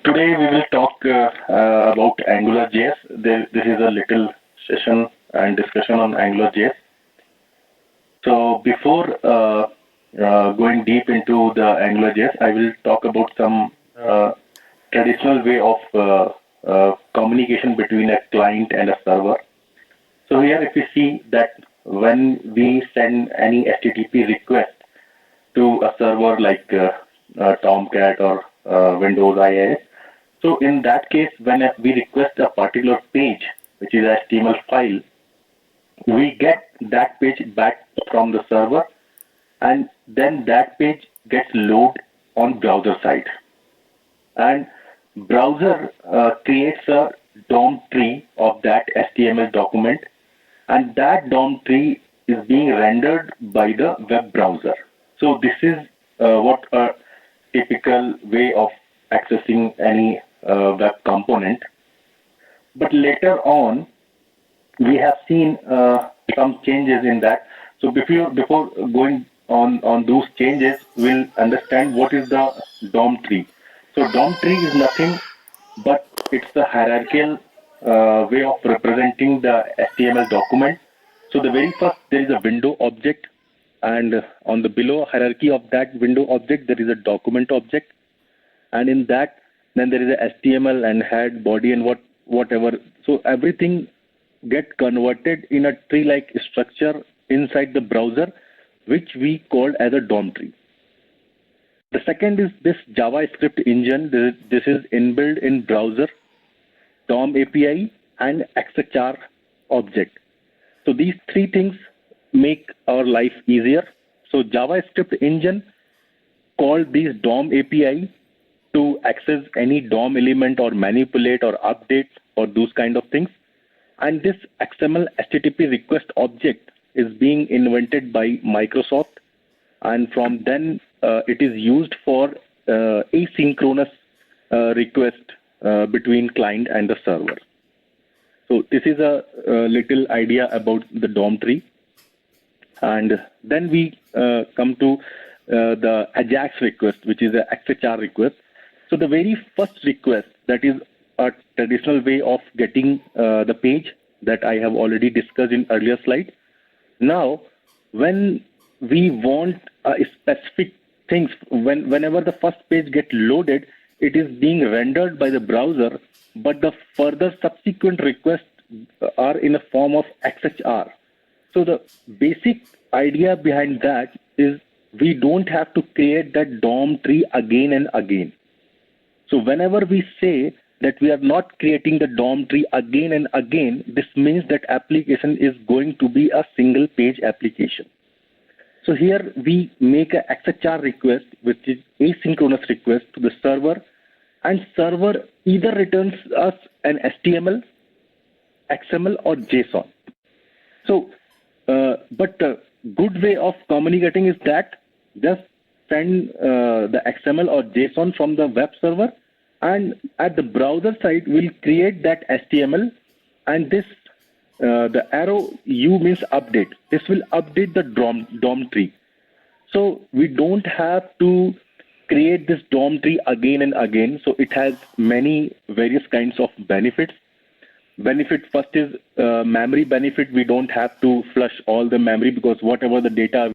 Today we will talk about AngularJS. This is a little session and discussion on AngularJS. So before going deep into the AngularJS, I will talk about some traditional way of communication between a client and a server. So here if you see that when we send any HTTP request to a server like Tomcat or Windows IIS. So in that case, when we request a particular page, which is a HTML file, we get that page back from the server, and then that page gets loaded on browser side. And browser creates a DOM tree of that HTML document, and that DOM tree is being rendered by the web browser. So this is what a typical way of accessing any web component. But later on, we have seen some changes in that. So before going on those changes, we'll understand what is the DOM tree. So DOM tree is nothing but it's the hierarchical way of representing the HTML document. So the very first, there is a window object, and on the below hierarchy of that window object, there is a document object, and in that, then there is a HTML and head, body, and whatever. So everything get converted in a tree-like structure inside the browser, which we called as a DOM tree. The second is this JavaScript engine. This is inbuilt in browser, DOM API, and XHR object. So these three things make our life easier. So JavaScript engine called these DOM API to access any DOM element or manipulate or update or those kind of things. And this XML HTTP request object is being invented by Microsoft, and from then it is used for asynchronous request between client and the server. So this is a little idea about the DOM tree. And then we come to the Ajax request, which is a XHR request. So the very first request, that is a traditional way of getting the page that I have already discussed in earlier slide. Now, when we want specific things, whenever the first page gets loaded, it is being rendered by the browser, but the further subsequent requests are in a form of XHR. So the basic idea behind that is we don't have to create that DOM tree again and again. So whenever we say that we are not creating the DOM tree again and again, this means that application is going to be a single page application. So here we make a XHR request, which is asynchronous request to the server, and server either returns us an HTML, XML, or JSON. So, but the good way of communicating is that just send the XML or JSON from the web server, and at the browser side, we'll create that HTML, and this, the arrow U means update. This will update the DOM tree. So we don't have to create this DOM tree again and again. So it has many various kinds of benefits. Benefit first is memory benefit. We don't have to flush all the memory, because whatever the data